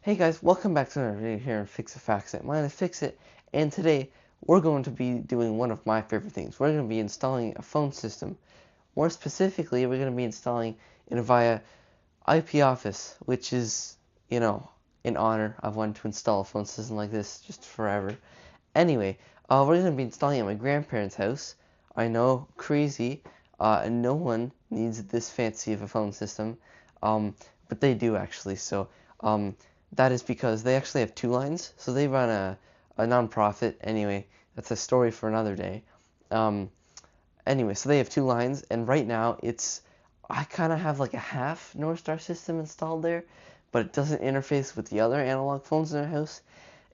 Hey guys, welcome back to another video here on Fix It Fax It. My name is Fix It, and today we're going to be doing one of my favorite things. We're going to be installing a phone system. More specifically, we're going to be installing an Avaya IP Office, which is, in honor. I've wanted to install a phone system like this just forever. Anyway, we're going to be installing it at my grandparents' house. I know, crazy, and no one needs this fancy of a phone system, but they do actually, so that is because they actually have two lines. So they run a non-profit. Anyway, that's a story for another day. Anyway, so they have two lines, and right now I kind of have like a half North Star system installed there, but it doesn't interface with the other analog phones in their house.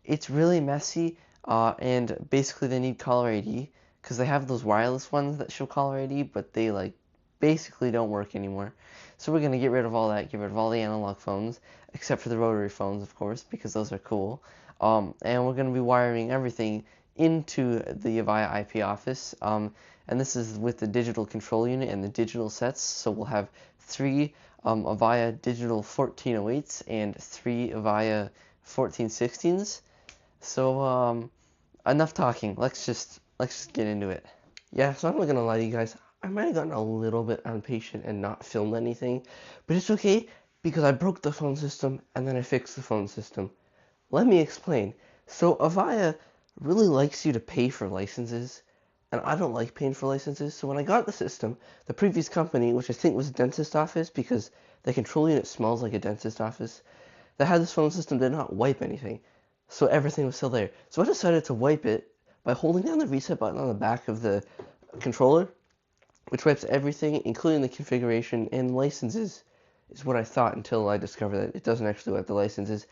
It's really messy, and basically they need caller ID because they have those wireless ones that show caller ID, but they basically don't work anymore. So we're gonna get rid of all that, get rid of all the analog phones, except for the rotary phones, of course, because those are cool. And we're gonna be wiring everything into the Avaya IP office. And this is with the digital control unit and the digital sets. So we'll have three Avaya digital 1408s and three Avaya 1416s. So enough talking. Let's just get into it. Yeah, so I'm not gonna lie to you guys. I might have gotten a little bit impatient and not filmed anything, but it's okay because I broke the phone system and then I fixed the phone system. Let me explain. So Avaya really likes you to pay for licenses, and I don't like paying for licenses. So when I got the system, the previous company, which I think was a dentist office because the control unit smells like a dentist office, that had this phone system did not wipe anything. So everything was still there. So I decided to wipe it by holding down the reset button on the back of the controller, which wipes everything, including the configuration and licenses, is what I thought until I discovered that it doesn't actually wipe the licenses.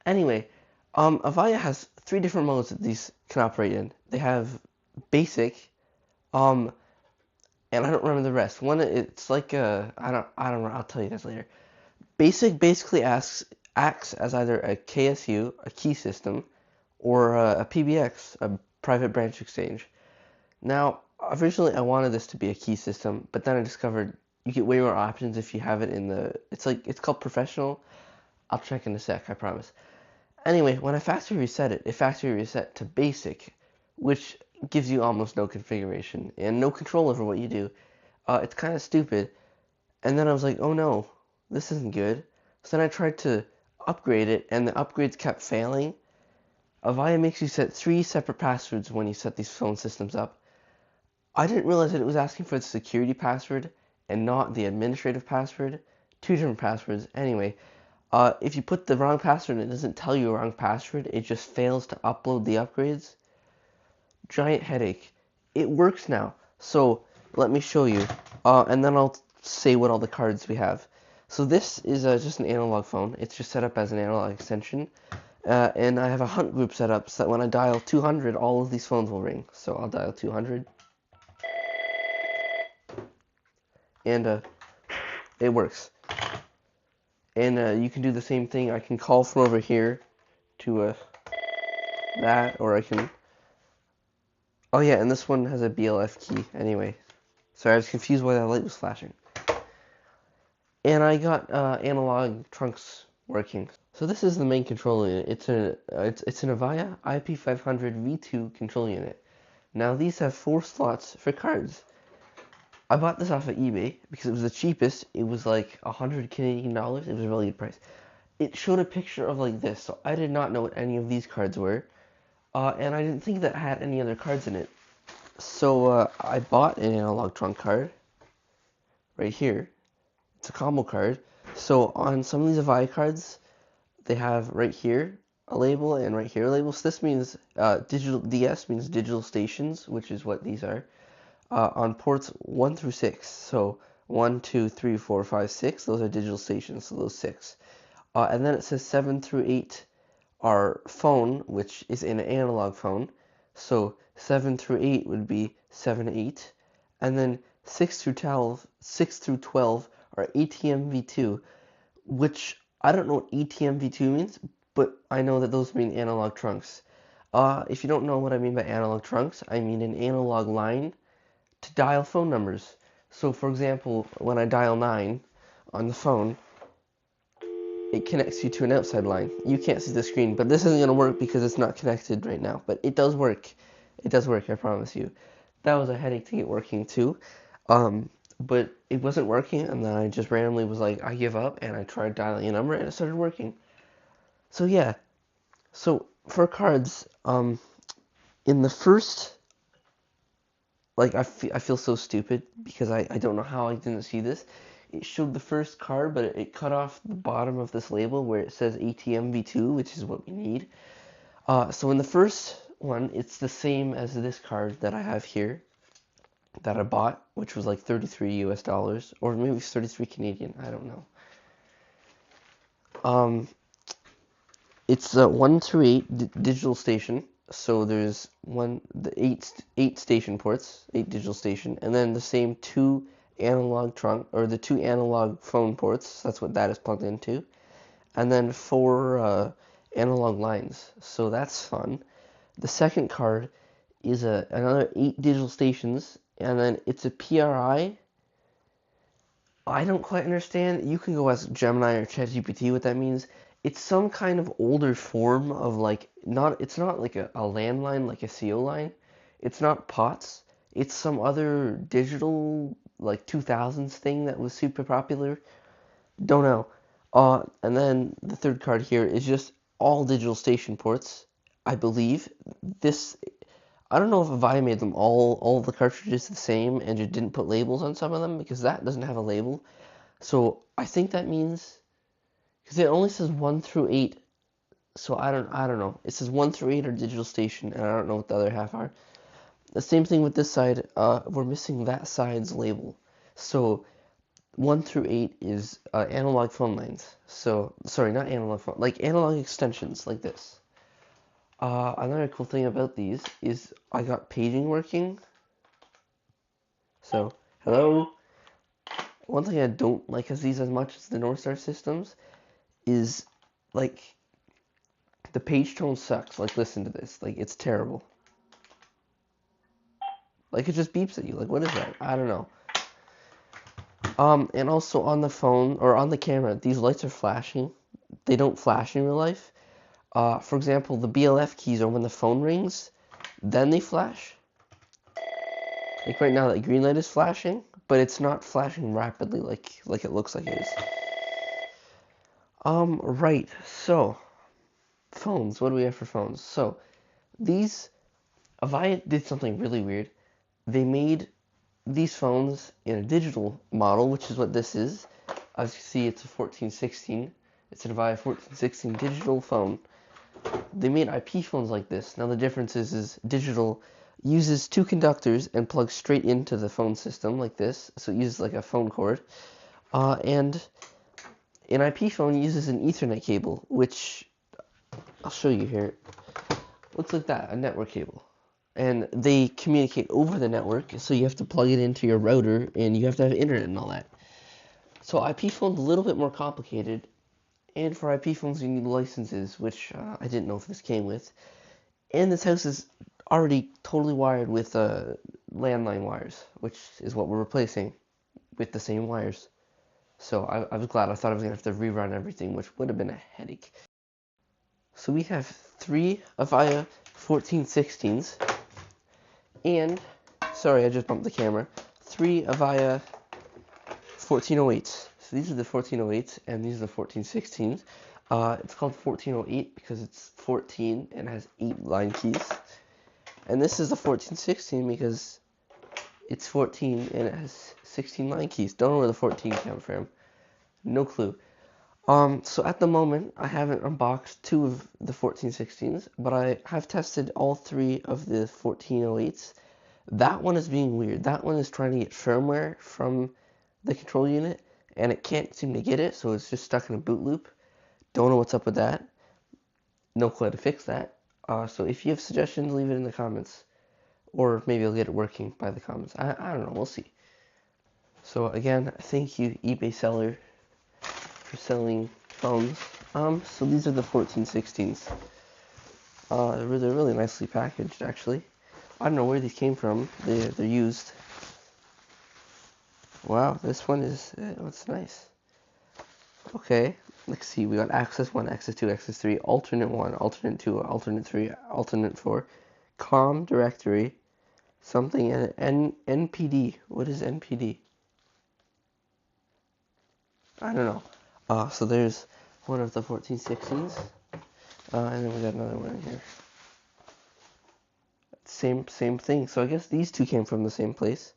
Anyway, Avaya has three different modes that these can operate in. They have basic, and I don't remember the rest. One, it's like I don't know. I'll tell you guys later. Basic basically acts as either a KSU, a key system, or a PBX, a private branch exchange. Now, originally I wanted this to be a key system, but then I discovered you get way more options if you have it in it's called professional. I'll check in a sec, I promise. Anyway, when I factory reset it factory reset to basic, which gives you almost no configuration and no control over what you do. It's kind of stupid. And then I was like, oh no, this isn't good. So then I tried to upgrade it, and the upgrades kept failing. Avaya makes you set 3 separate passwords when you set these phone systems up. I didn't realize that it was asking for the security password and not the administrative password. 2 different passwords. Anyway, if you put the wrong password and it doesn't tell you a wrong password, it just fails to upload the upgrades. Giant headache. It works now. So let me show you, and then I'll say what all the cards we have. So this is just an analog phone. It's just set up as an analog extension. And I have a hunt group set up so that when I dial 200, all of these phones will ring. So I'll dial 200. And it works. And you can do the same thing. I can call from over here to that, or I can... Oh yeah, and this one has a BLF key. Anyway, sorry, I was confused why that light was flashing. And I got analog trunks working. So this is the main control unit. It's an Avaya IP500 V2 control unit. Now these have 4 slots for cards. I bought this off of eBay because it was the cheapest. It was like 100 Canadian dollars. It was a really good price. It showed a picture of like this, so I did not know what any of these cards were, and I didn't think that had any other cards in it. So I bought an analog trunk card right here. It's a combo card. So on some of these Avaya cards, they have right here a label and right here a label. So this means digital DS means digital stations, which is what these are. On ports 1 through 6. So 1, 2, 3, 4, 5, 6. Those are digital stations. So those 6. And then it says 7 through 8 are phone, which is an analog phone. So 7 through 8 would be 7, 8. And then 6 through 12 are ATM V2, which I don't know what ATM V2 means, but I know that those mean analog trunks. If you don't know what I mean by analog trunks, I mean an analog line to dial phone numbers. So for example, when I dial 9 on the phone, it connects you to an outside line. You can't see the screen, but this isn't going to work because it's not connected right now. But it does work. It does work, I promise you. That was a headache to get working too. But it wasn't working, and then I just randomly was like, I give up, and I tried dialing a number, and it started working. So yeah. So for cards, in the first, like I feel so stupid because I don't know how I didn't see this. It showed the first card, but it cut off the bottom of this label where it says ATM V2, which is what we need. So in the first one, it's the same as this card that I have here that I bought, which was like 33 US dollars, or maybe it's 33 Canadian, I don't know. It's a 1 through 8 digital station. So there's the eight station ports, 8 digital station, and then the same 2 analog trunk, or the 2 analog phone ports. That's what that is plugged into, and then 4 analog lines. So that's fun. The second card is another 8 digital stations, and then it's a PRI. I don't quite understand. You can go ask Gemini or ChatGPT what that means. It's some kind of older form of it's not like a landline, like a CO line. It's not POTS. It's some other digital, like 2000s thing that was super popular. Don't know. And then the third card here is just all digital station ports, I believe. This, I don't know if Avaya made them all the cartridges the same and just didn't put labels on some of them, because that doesn't have a label. So I think that means, because it only says 1 through 8, so I don't know. It says 1 through 8 are digital station, and I don't know what the other half are. The same thing with this side. We're missing that side's label. So 1 through 8 is analog phone lines. So, sorry, not analog phone, like analog extensions, like this. Another cool thing about these is I got paging working. So, hello. One thing I don't like as these as much as the Northstar systems is, like, the page tone sucks. Like, listen to this. Like, it's terrible. Like, it just beeps at you. Like, what is that? I don't know. And also on the phone, or on the camera, these lights are flashing. They don't flash in real life. For example, the BLF keys are when the phone rings, then they flash. Like right now, that green light is flashing, but it's not flashing rapidly like it looks like it is. Right, so, phones, what do we have for phones? So, Avaya did something really weird. They made these phones in a digital model, which is what this is. As you see, it's a 1416. It's an Avaya 1416 digital phone. They made IP phones like this. Now the difference is digital uses 2 conductors and plugs straight into the phone system like this. So it uses like a phone cord. And an IP phone uses an Ethernet cable, which I'll show you here. Looks like that, a network cable. And they communicate over the network, so you have to plug it into your router, and you have to have internet and all that. So IP phone's a little bit more complicated, and for IP phones you need licenses, which I didn't know if this came with. And this house is already totally wired with landline wires, which is what we're replacing with the same wires. So I was glad. I thought I was going to have to rerun everything, which would have been a headache. So we have 3 Avaya 1416s, and, sorry, I just bumped the camera, 3 Avaya 1408s. So these are the 1408s, and these are the 1416s. It's called 1408 because it's 14 and has 8 line keys. And this is the 1416 because it's 14 and it has 16 line keys. Don't know where the 14 came from. No clue. So at the moment, I haven't unboxed 2 of the 1416s, but I have tested all 3 of the 1408s. That one is being weird. That one is trying to get firmware from the control unit, and it can't seem to get it, so it's just stuck in a boot loop. Don't know what's up with that. No clue how to fix that. So if you have suggestions, leave it in the comments. Or maybe I'll get it working by the comments. I don't know. We'll see. So again, thank you, eBay seller, for selling phones. So these are the 1416s. They're really nicely packaged, actually. I don't know where these came from. They're used. Wow, this one is, it's nice. Okay, let's see, we got access 1, access 2, access 3, alternate 1, alternate 2, alternate 3, alternate 4, com directory, something, and NPD. What is NPD? I don't know. So there's one of the 1416s, and then we got another one in here. Same thing. So I guess these two came from the same place,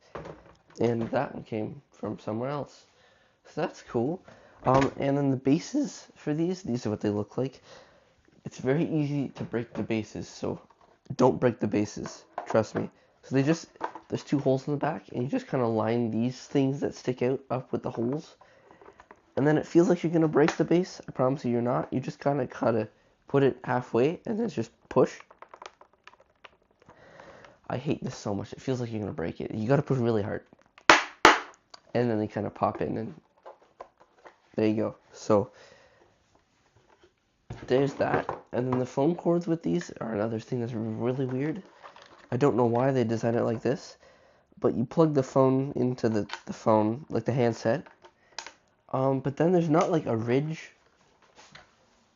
and that one came from somewhere else. So that's cool. And then the bases for these are what they look like. It's very easy to break the bases, so don't break the bases. Trust me. So there's two holes in the back, and you just kind of line these things that stick out up with the holes. And then it feels like you're going to break the base. I promise you're not. You just kind of put it halfway, and then just push. I hate this so much. It feels like you're going to break it. You got to push really hard. And then they kind of pop in, and there you go. So there's that. And then the phone cords with these are another thing that's really weird. I don't know why they designed it like this, but you plug the phone into the phone, like the handset. But then there's not like a ridge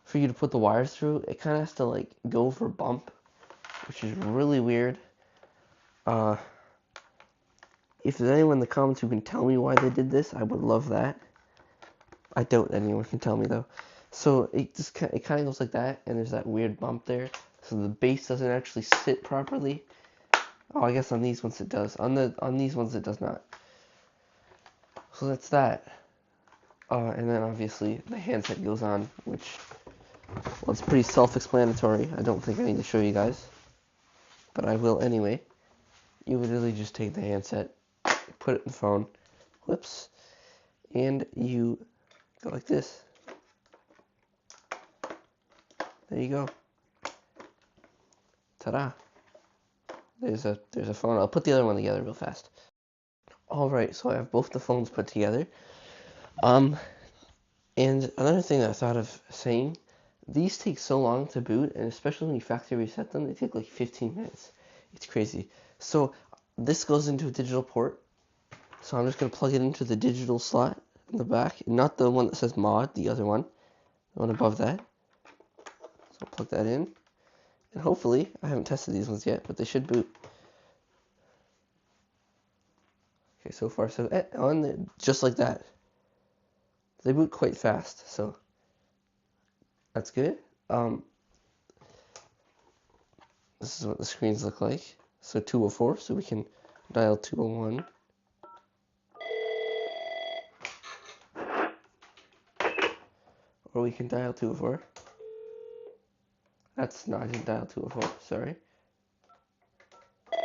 for you to put the wires through. It kind of has to like go for bump, which is really weird. If there's anyone in the comments who can tell me why they did this, I would love that. I doubt anyone can tell me though. So it kind of goes like that, and there's that weird bump there, so the base doesn't actually sit properly. Oh, I guess on these ones it does. On these ones it does not. So that's that. And then obviously the handset goes on, which, well, it's pretty self-explanatory. I don't think I need to show you guys, but I will anyway. You literally just take the handset, put it in the phone, whoops, and you go like this. There you go. Ta-da. There's a phone. I'll put the other one together real fast. Alright, so I have both the phones put together. And another thing that I thought of saying, these take so long to boot, and especially when you factory reset them, they take like 15 minutes. It's crazy. So this goes into a digital port. So I'm just going to plug it into the digital slot in the back. Not the one that says mod, the other one. The one above that. So I'll plug that in. And hopefully, I haven't tested these ones yet, but they should boot. Okay, so far so on just like that. They boot quite fast, so that's good. This is what the screens look like. So 204, so we can dial 201. Or we can dial 204. No, I didn't dial 204, sorry. There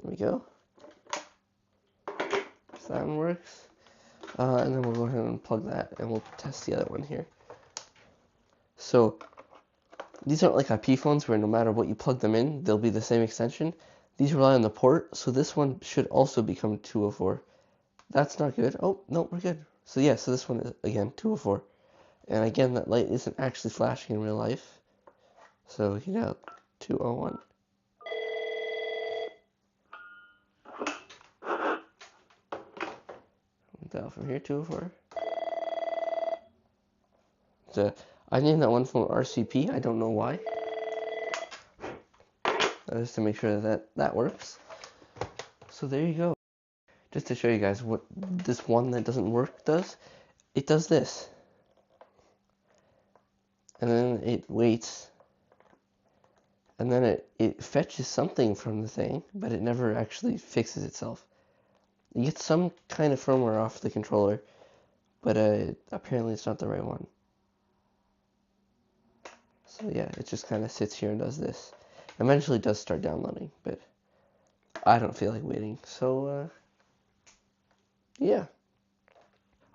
we go. So that one works. And then we'll go ahead and plug that, and we'll test the other one here. So these aren't like IP phones where no matter what you plug them in, they'll be the same extension. These rely on the port, so this one should also become 204. That's not good. Oh, no, we're good. So yeah, so this one is, again, 204. And again, that light isn't actually flashing in real life. So we can dial 201. Dial from here, 204. So I named that one phone RCP. I don't know why. Just to make sure that works. So there you go. Just to show you guys what this one that doesn't work does. It does this. And then it waits. And then it fetches something from the thing, but it never actually fixes itself. You get some kind of firmware off the controller, but apparently it's not the right one. So yeah, it just kind of sits here and does this. Eventually it does start downloading, but I don't feel like waiting. So yeah.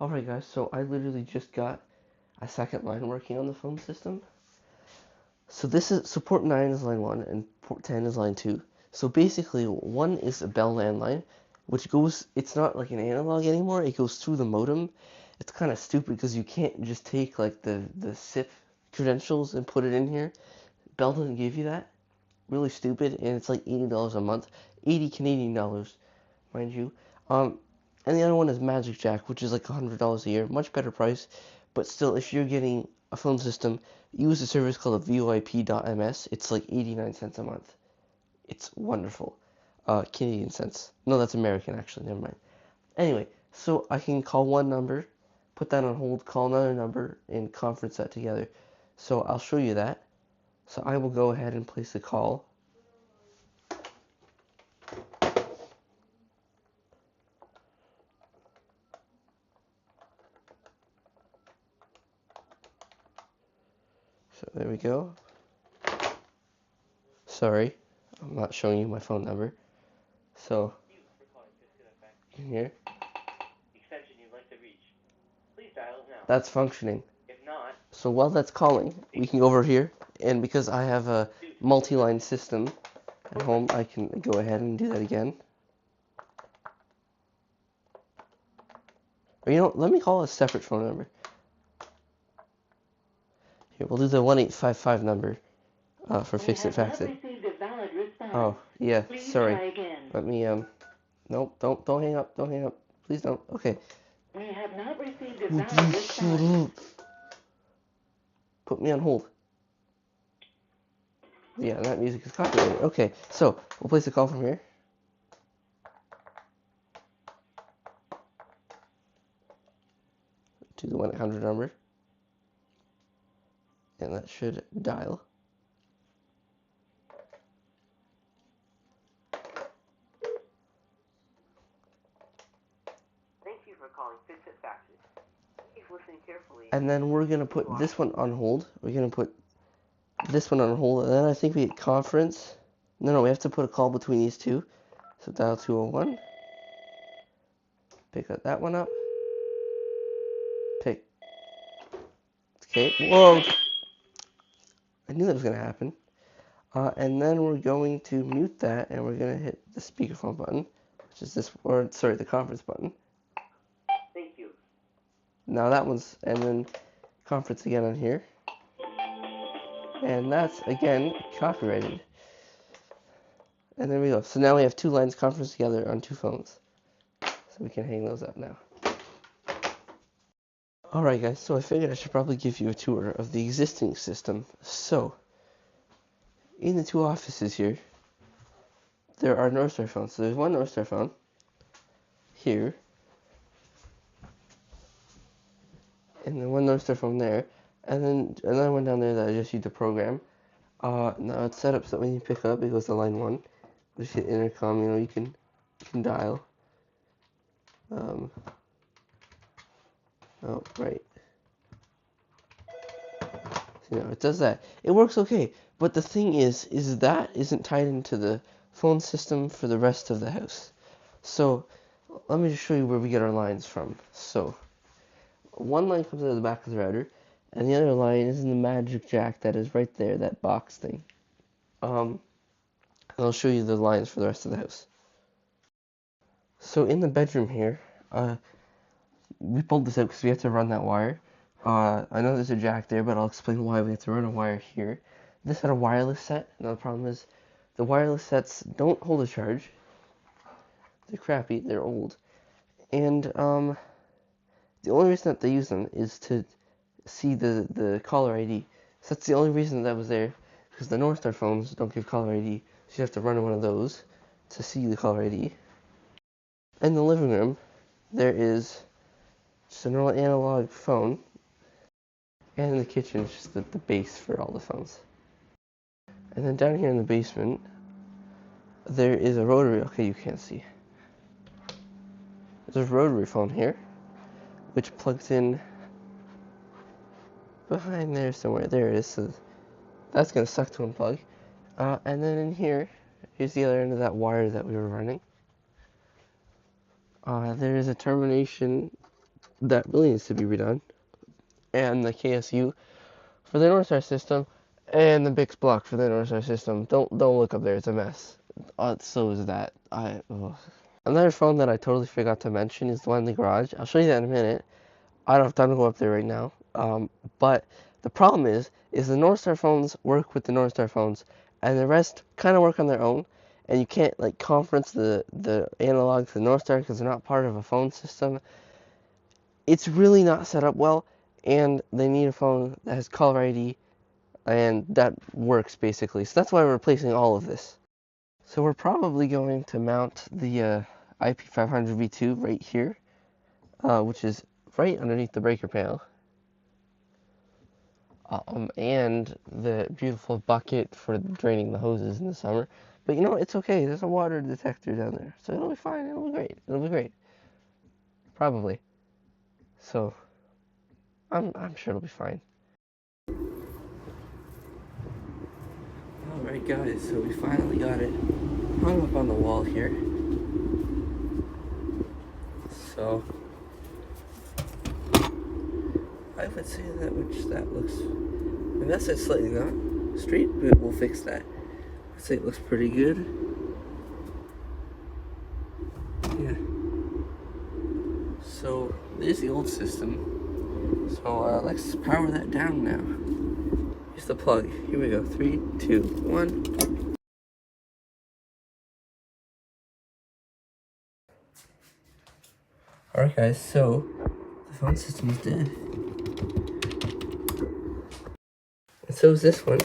Alright guys, so I literally just got a second line working on the phone system. So port 9 is line 1 and port 10 is line 2. So basically, one is a Bell landline, which it's not like an analog anymore, it goes through the modem. It's kind of stupid because you can't just take like the SIP credentials and put it in here. Bell doesn't give you that. Really stupid, and it's like $80 a month. 80 Canadian dollars, mind you. And the other one is Magic Jack, which is like $100 a year, much better price. But still, if you're getting a phone system, use a service called VoIP.ms. It's like 89 cents a month. It's wonderful. Canadian cents. No, that's American actually. Never mind. Anyway, so I can call one number, put that on hold, call another number, and conference that together. So I'll show you that. So I will go ahead and place a call. So there we go. Sorry, I'm not showing you my phone number. So, in here. That's functioning. So while that's calling, we can go over here, and because I have a multi-line system at home, I can go ahead and do that again. Or let me call a separate phone number. Here, we'll do the 1855 number for Fix It Fax It. Oh, yeah, sorry. Let me, nope, don't hang up, don't hang up. Please don't. Okay. We have not received a valid response. Put me on hold. Yeah, that music is copyrighted. Okay, so we'll place a call from here. To the 1-800 number. And that should dial. Thank you for calling Fix It Fax It. Please listen carefully. And then we're going to put this one on hold. We're going to put this one on hold. And then I think we hit conference. No, we have to put a call between these two. So dial 201. Pick that one up. Pick. Okay, whoa. I knew that was going to happen. And then we're going to mute that, and we're going to hit the speakerphone button, which is this, or sorry, the conference button. Thank you. Now that one's, and then conference again on here. And that's, again, copyrighted. And there we go. So now we have two lines conference together on two phones. So we can hang those up now. Alright guys, so I figured I should probably give you a tour of the existing system. So, in the two offices here, there are Northstar phones. So there's one Northstar phone here, and then one Northstar phone there, and then another one down there that I just used to program. Now it's set up so that when you pick up, it goes to line 1. Just hit intercom, you can dial. Oh, right. So, it does that. It works okay, but the thing is that isn't tied into the phone system for the rest of the house. So, let me just show you where we get our lines from. So, one line comes out of the back of the router, and the other line is in the Magic Jack that is right there, that box thing. And I'll show you the lines for the rest of the house. So, in the bedroom here, we pulled this out because we have to run that wire. I know there's a jack there, but I'll explain why we have to run a wire here. This had a wireless set. Now the problem is the wireless sets don't hold a charge. They're crappy. They're old. And the only reason that they use them is to see the caller ID. So that's the only reason that was there, because the Northstar phones don't give caller ID. So you have to run one of those to see the caller ID. In the living room, there is just a normal analog phone. And in the kitchen is just the base for all the phones. And then down here in the basement, there is a rotary. Okay, you can't see. There's a rotary phone here, which plugs in behind there somewhere. There it is. So that's going to suck to unplug. And then in here, here's the other end of that wire that we were running. There is a termination that really needs to be redone. And the KSU for the Northstar system, and the Bix block for the Northstar system. Don't look up there; it's a mess. So is that. Another phone that I totally forgot to mention is the one in the garage. I'll show you that in a minute. I don't have time to go up there right now. But the problem is the Northstar phones work with the Northstar phones, and the rest kind of work on their own. and you can't like conference the analog to the North Star because they're not part of a phone system. It's really not set up well, and they need a phone that has caller ID and that works basically. So that's why we're replacing all of this. So we're probably going to mount the IP500V2 right here, which is right underneath the breaker panel. And the beautiful bucket for draining the hoses in the summer. But you know, it's okay. There's a water detector down there, so it'll be fine. It'll be great. It'll be great. Probably. So I'm sure it'll be fine. All right, guys. So we finally got it hung up on the wall here. So I would say that looks. And that's it slightly not straight, but we'll fix that. I'd say it looks pretty good. Yeah. So there's the old system. So let's power that down now. Here's the plug. Here we go. 3, 2, 1. Alright guys, so the phone system is dead. And so is this one.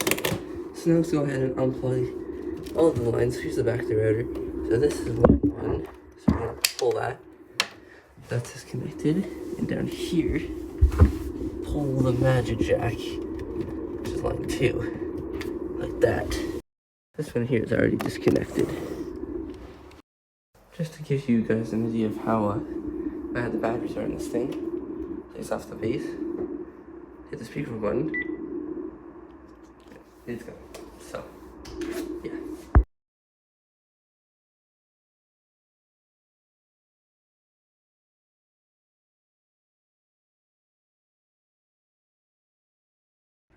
So now let's go ahead and unplug all of the lines. Here's the back of the router. So this is line 1. So we're gonna pull that. That's disconnected. And down here, pull the magic jack, which is line 2. Like that. This one here is already disconnected. Just to give you guys an idea of how bad the batteries are in this thing. Takes off the base. Hit the speaker button. It's gone. So, yeah.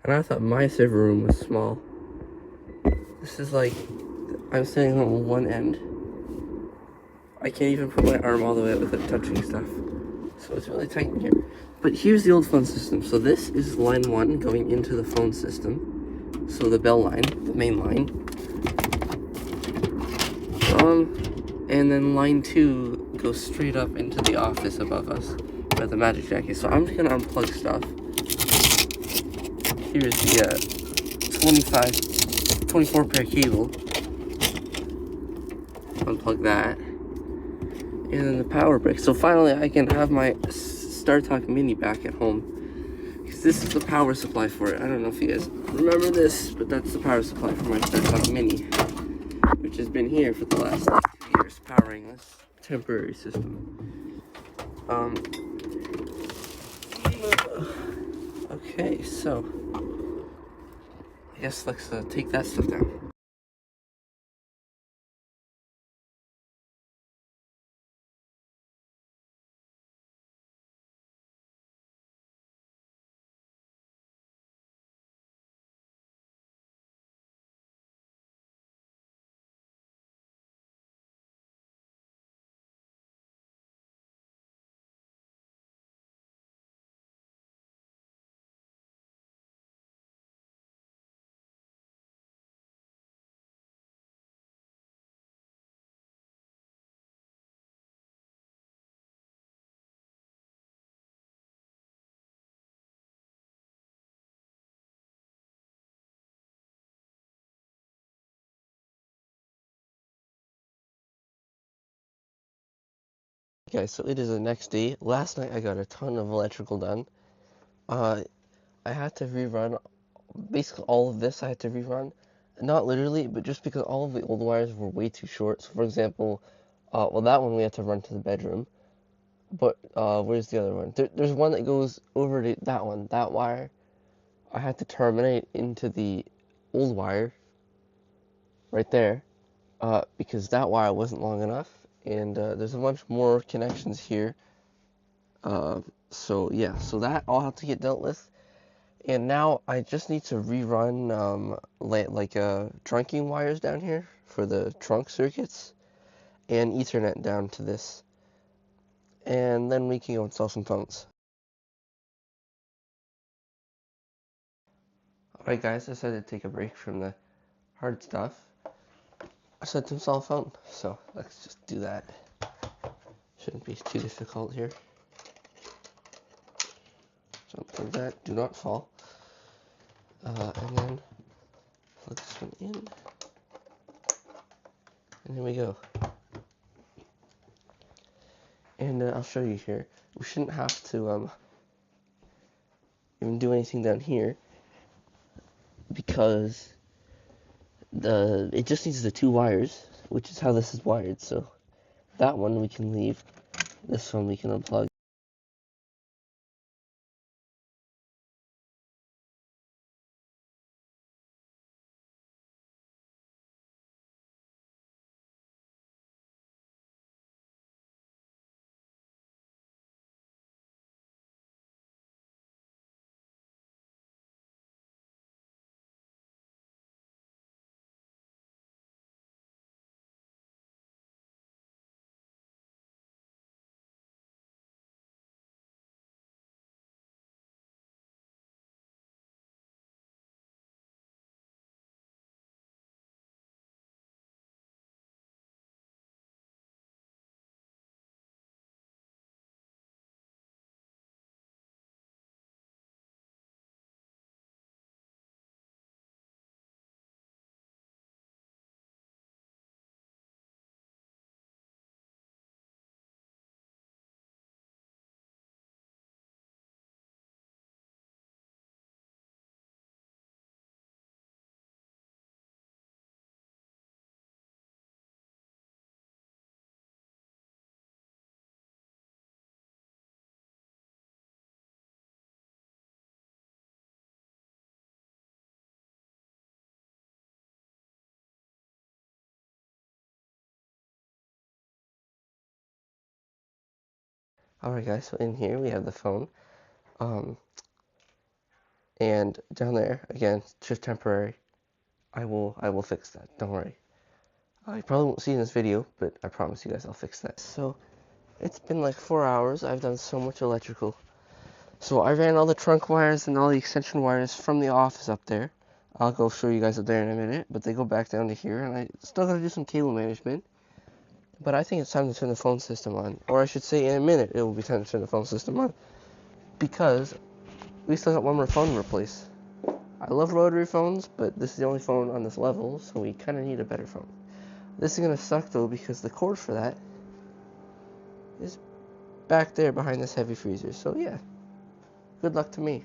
And I thought my server room was small. This is like, I'm sitting on one end. I can't even put my arm all the way up without touching stuff. So it's really tight in here. But here's the old phone system. So this is line 1 going into the phone system. So the bell line, the main line. And then line 2 goes straight up into the office above us, where the magic jack is. So I'm just gonna unplug stuff. Here's the 24 pair cable. Unplug that. And then the power brick. So finally I can have my StarTalk Mini back at home. Because this is the power supply for it. I don't know if you guys remember this, but that's the power supply for my StarTalk Mini, which has been here for the last 2 years, powering this temporary system. Okay, so I guess let's take that stuff down. Okay, so it is the next day. Last night I got a ton of electrical done. I had to rerun basically all of this. I had to rerun, not literally, but just because all of the old wires were way too short. So for example, well that one we had to run to the bedroom. But where's the other one? There's one that goes over to that one. That wire, I had to terminate into the old wire right there, because that wire wasn't long enough. And there's a bunch more connections here. So yeah, so that all have to get dealt with. And now I just need to rerun like trunking wires down here for the trunk circuits and Ethernet down to this. And then we can go install some phones. Alright guys, I decided to take a break from the hard stuff. said to install a phone, so let's just do that. Shouldn't be too difficult here. So plug that, do not fall. And then plug this one in. And here we go. And I'll show you here. We shouldn't have to even do anything down here because it just needs the 2 wires, which is how this is wired. So that one we can leave. This one we can unplug. Alright guys, so in here we have the phone. And down there, again, it's just temporary. I will fix that, don't worry. I probably won't see in this video, but I promise you guys I'll fix that. So, it's been like 4 hours. I've done so much electrical. So I ran all the trunk wires and all the extension wires from the office up there. I'll go show you guys up there in a minute, but they go back down to here, and I still gotta do some cable management. But I think it's time to turn the phone system on. Or I should say in a minute it will be time to turn the phone system on. Because we still got one more phone to replace. I love rotary phones, but this is the only phone on this level, so we kind of need a better phone. This is going to suck though, because the cord for that is back there behind this heavy freezer. So yeah, good luck to me.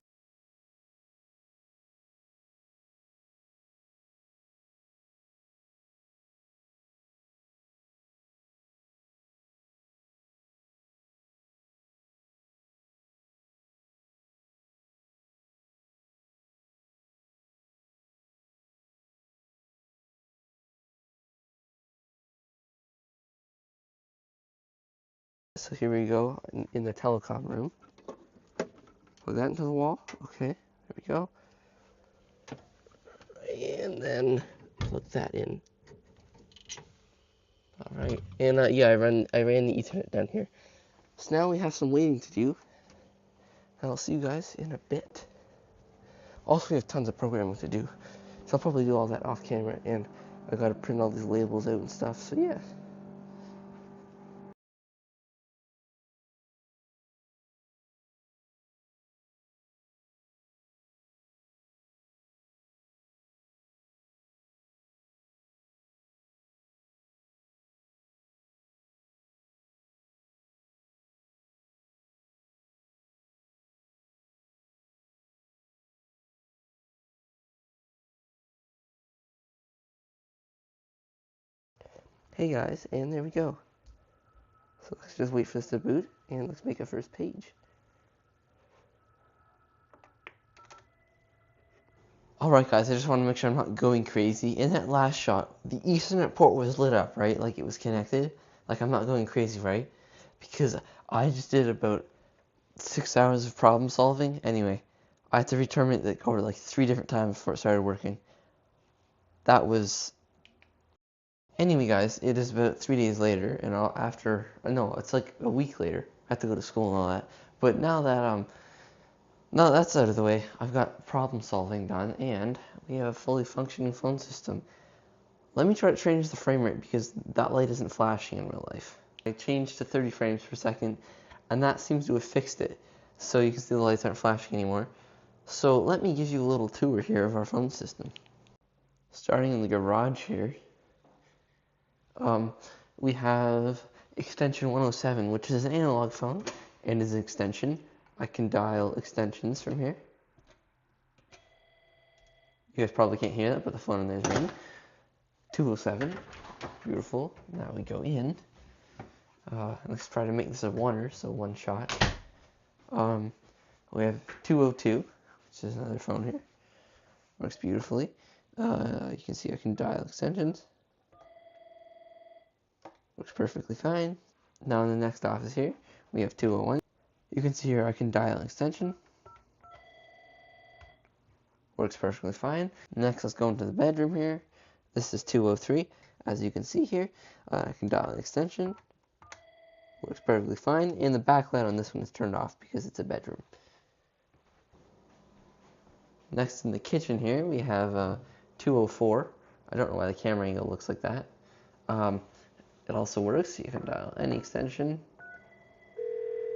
So here we go in the telecom room. Plug that into the wall. Okay, there we go. And then plug that in. All right, and yeah, I ran the Ethernet down here. So now we have some waiting to do. And I'll see you guys in a bit. Also, we have tons of programming to do, so I'll probably do all that off camera. And I gotta print all these labels out and stuff. So yeah. Hey guys, and there we go. So let's just wait for this to boot, and let's make a first page. Alright guys, I just want to make sure I'm not going crazy. In that last shot, the Ethernet port was lit up, right? Like it was connected. Like I'm not going crazy, right? Because I just did about 6 hours of problem solving. Anyway, I had to reterminate the cord like 3 different times before it started working. That was... Anyway guys, it is about 3 days later, and no, it's like a week later. I have to go to school and all that. But now that's out of the way, I've got problem solving done, and we have a fully functioning phone system. Let me try to change the frame rate because that light isn't flashing in real life. I changed to 30 frames per second, and that seems to have fixed it. So you can see the lights aren't flashing anymore. So let me give you a little tour here of our phone system. Starting in the garage here, we have extension 107, which is an analog phone and is an extension. I can dial extensions from here. You guys probably can't hear that, but the phone in there is ringing. 207, beautiful. Now we go in. Let's try to make this a oneer, so one shot. We have 202, which is another phone here. Works beautifully. You can see I can dial extensions. Works perfectly fine. Now in the next office here, we have 201. You can see here I can dial extension. Works perfectly fine. Next, let's go into the bedroom here. This is 203. As you can see here, I can dial an extension. Works perfectly fine. And the backlight on this one is turned off because it's a bedroom. Next in the kitchen here, we have 204. I don't know why the camera angle looks like that. It also works. You can dial any extension.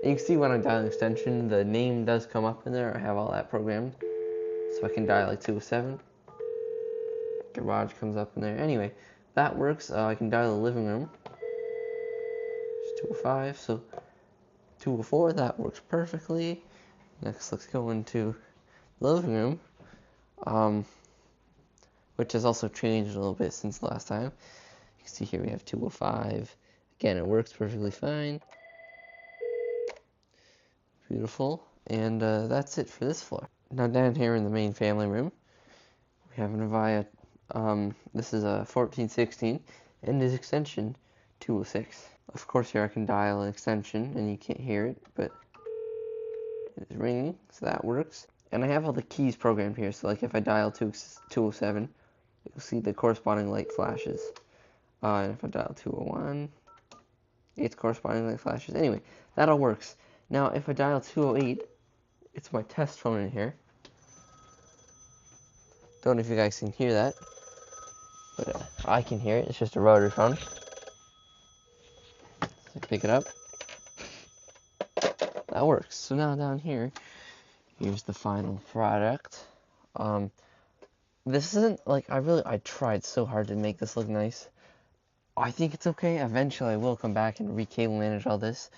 And you can see when I dial an extension, the name does come up in there. I have all that programmed. So I can dial like 207. Garage comes up in there. Anyway, that works. I can dial the living room. It's 205. So 204, that works perfectly. Next, let's go into the living room, which has also changed a little bit since the last time. You can see here we have 205. Again, it works perfectly fine. Beautiful. And that's it for this floor. Now down here in the main family room, we have an Avaya. This is a 1416 and is extension 206. Of course, here I can dial an extension and you can't hear it, but it is ringing, so that works. And I have all the keys programmed here, so like if I dial 207, you'll see the corresponding light flashes. And if I dial 201, it's corresponding light flashes. Anyway, that all works. Now, if I dial 208, it's my test phone in here. Don't know if you guys can hear that, but I can hear it. It's just a rotary phone. So pick it up. That works. So now down here, here's the final product. This isn't like I tried so hard to make this look nice. I think it's okay. Eventually I will come back and recable manage all this,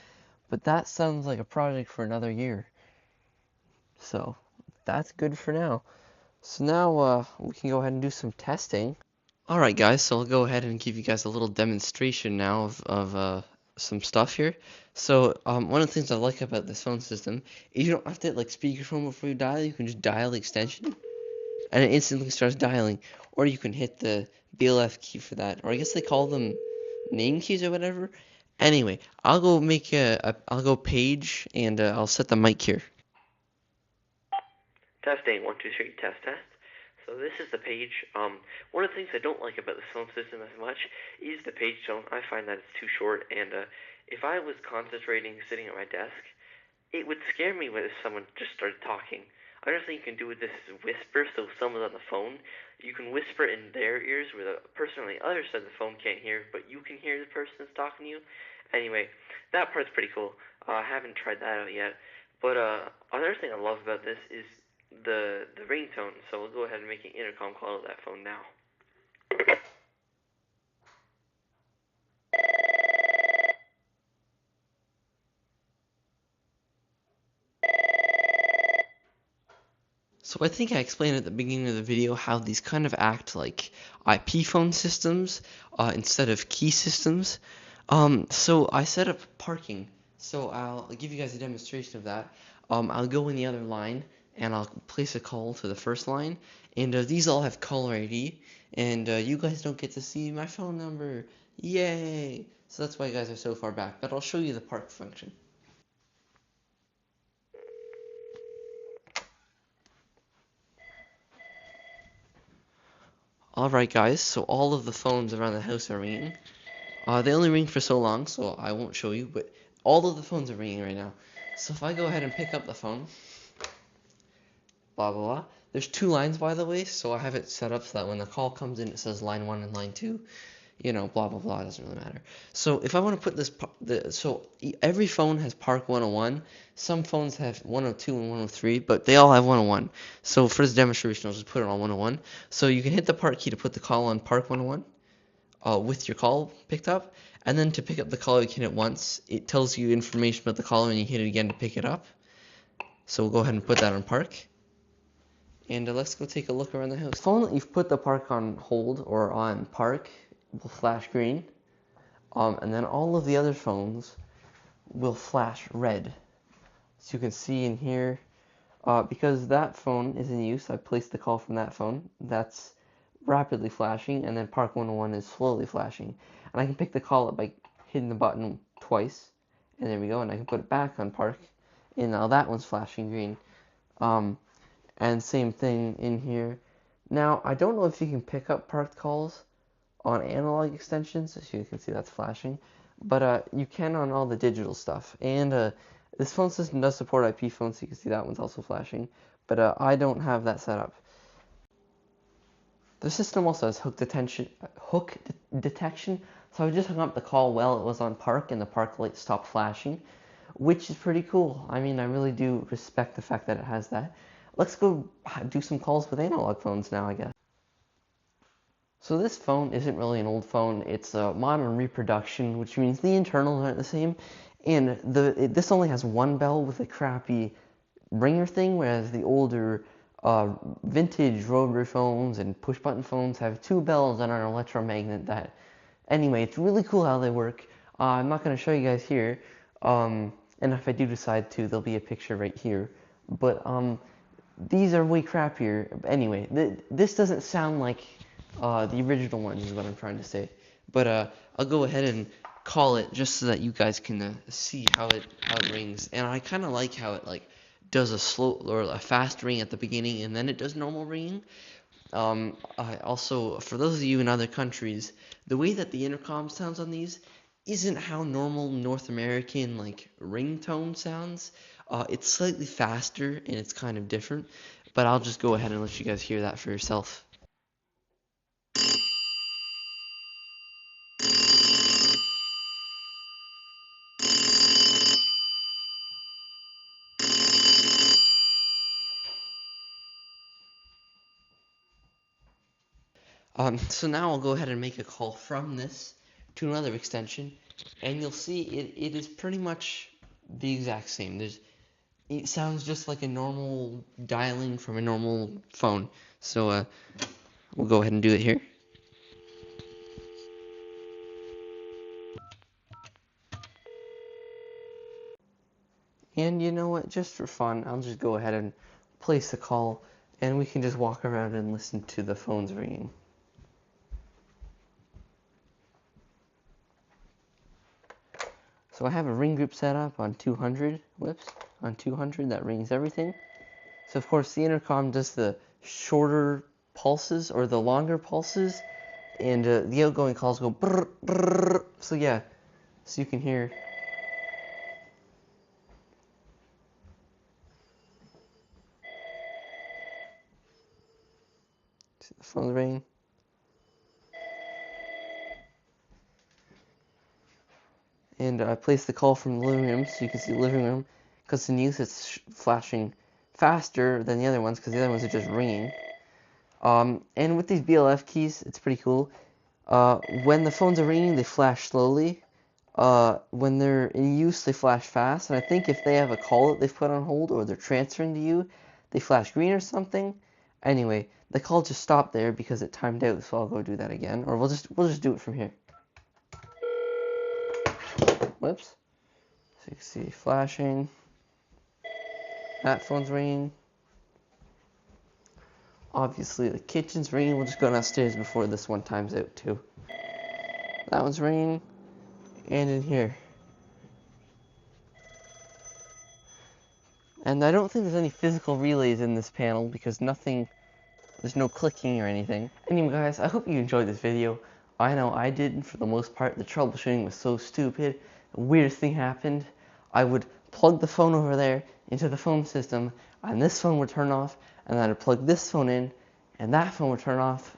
but that sounds like a project for another year. So that's good for now. So now we can go ahead and do some testing. Alright guys, so I'll go ahead and give you guys a little demonstration now of some stuff here. So one of the things I like about this phone system is you don't have to hit like speakerphone before you dial. You can just dial the extension and it instantly starts dialing. Or you can hit the BLF key for that. Or I guess they call them name keys or whatever. Anyway, I'll go make I'll go page and I'll set the mic here. Testing, 1, 2, 3, test, test. So this is the page. One of the things I don't like about the phone system as much is the page tone. I find that it's too short, and if I was concentrating sitting at my desk, it would scare me when someone just started talking. Another thing you can do with this is whisper, so if someone's on the phone, you can whisper in their ears where the person on the other side of the phone can't hear, but you can hear the person that's talking to you. Anyway, that part's pretty cool. I haven't tried that out yet. But another thing I love about this is the ringtone, so we'll go ahead and make an intercom call to that phone now. So I think I explained at the beginning of the video how these kind of act like IP phone systems instead of key systems. So I set up parking. So I'll give you guys a demonstration of that. I'll go in the other line and I'll place a call to the first line. And these all have caller ID. And you guys don't get to see my phone number. Yay! So that's why you guys are so far back. But I'll show you the park function. Alright guys, so all of the phones around the house are ringing. They only ring for so long, so I won't show you, but all of the phones are ringing right now. So if I go ahead and pick up the phone, blah blah blah, There's 2 lines, by the way, so I have it set up so that when the call comes in, it says line 1 and line 2. Blah blah blah. It doesn't really matter. So if I want to put this, every phone has Park 101. Some phones have 102 and 103, but they all have 101. So for this demonstration, I'll just put it on 101. So you can hit the Park key to put the call on Park 101. With your call picked up, and then to pick up the call you can hit once. It tells you information about the call and you hit it again to pick it up. So we'll go ahead and put that on Park, and let's go take a look around the house. The phone that you've put the Park on hold or on Park will flash green, and then all of the other phones will flash red. So you can see in here, because that phone is in use, I placed the call from that phone. That's rapidly flashing, and then Park 101 is slowly flashing. And I can pick the call up by hitting the button twice, and there we go, and I can put it back on Park, and now that one's flashing green. And same thing in here. Now, I don't know if you can pick up parked calls on analog extensions, as you can see that's flashing, but you can on all the digital stuff. And this phone system does support IP phones, so you can see that one's also flashing, but I don't have that set up. The system also has hook detection, so I just hung up the call while it was on Park, and the Park light stopped flashing, which is pretty cool. I mean, I really do respect the fact that it has that. Let's go do some calls with analog phones now, I guess. So this phone isn't really an old phone. It's a modern reproduction, which means the internals aren't the same. And this only has one bell with a crappy ringer thing, whereas the older vintage rotary phones and push-button phones have 2 bells and an electromagnet that... Anyway, it's really cool how they work. I'm not going to show you guys here. And if I do decide to, there'll be a picture right here. But these are way crappier. Anyway, this doesn't sound like the original ones is what I'm trying to say. But I'll go ahead and call it just so that you guys can see how it rings. And I kind of like how it does a slow or a fast ring at the beginning and then it does normal ringing. Also, for those of you in other countries, the way that the intercom sounds on these isn't how normal North American ringtone sounds. It's slightly faster and it's kind of different, but I'll just go ahead and let you guys hear that for yourself. So now I'll go ahead and make a call from this to another extension, and you'll see it is pretty much the exact same. It sounds just like a normal dialing from a normal phone. So we'll go ahead and do it here. And you know what, just for fun, I'll just go ahead and place the call, and we can just walk around and listen to the phones ringing. So I have a ring group set up on 200, on 200 that rings everything. So of course the intercom does the shorter pulses or the longer pulses, and the outgoing calls go brr, brr. So yeah, so you can hear. See the phone's ringing. And I placed the call from the living room, so you can see the living room. Because in use, it's flashing faster than the other ones, because the other ones are just ringing. And with these BLF keys, it's pretty cool. When the phones are ringing, they flash slowly. When they're in use, they flash fast. And I think if they have a call that they've put on hold, or they're transferring to you, they flash green or something. Anyway, the call just stopped there because it timed out, so I'll go do that again. Or we'll just do it from here. Whoops. So you can see flashing. That phone's ringing. Obviously the kitchen's ringing. We'll just go downstairs before this one times out too. That one's ringing. And in here. And I don't think there's any physical relays in this panel because there's no clicking or anything. Anyway guys, I hope you enjoyed this video. I know I did, and for the most part the troubleshooting was so stupid. The weirdest thing happened. I would plug the phone over there into the phone system, and this phone would turn off, and then I'd plug this phone in, and that phone would turn off.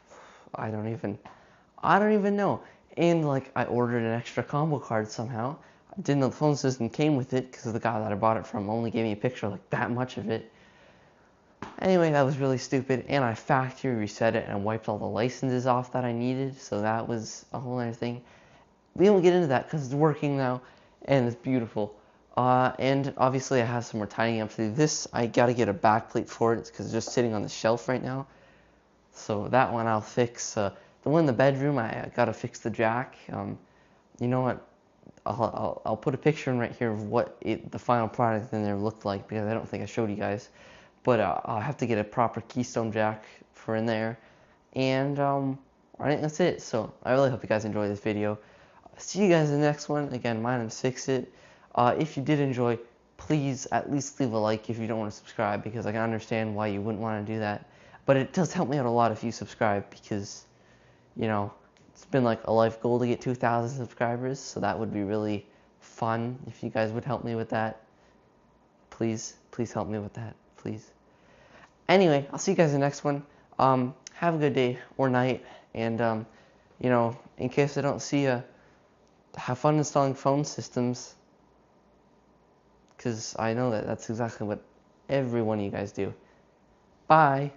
I don't even know. And like I ordered an extra combo card somehow. I didn't know the phone system came with it because the guy that I bought it from only gave me a picture of like that much of it. Anyway, that was really stupid, and I factory reset it and wiped all the licenses off that I needed, so that was a whole other thing. We won't get into that because it's working now, and it's beautiful. And obviously I have some more tidying up to do. This, I gotta get a backplate for it because it's just sitting on the shelf right now. So that one I'll fix. The one in the bedroom, I gotta fix the jack. You know what? I'll put a picture in right here of what the final product in there looked like because I don't think I showed you guys. But I'll have to get a proper keystone jack for in there. And I think that's it. So I really hope you guys enjoyed this video. See you guys in the next one. Again, my name's Fix It. If you did enjoy, please at least leave a like if you don't want to subscribe because I can understand why you wouldn't want to do that. But it does help me out a lot if you subscribe because, you know, it's been like a life goal to get 2,000 subscribers. So that would be really fun if you guys would help me with that. Please help me with that. Please. Anyway, I'll see you guys in the next one. Have a good day or night. And, you know, in case I don't see you, have fun installing phone systems because I know that that's exactly what every one of you guys do. Bye.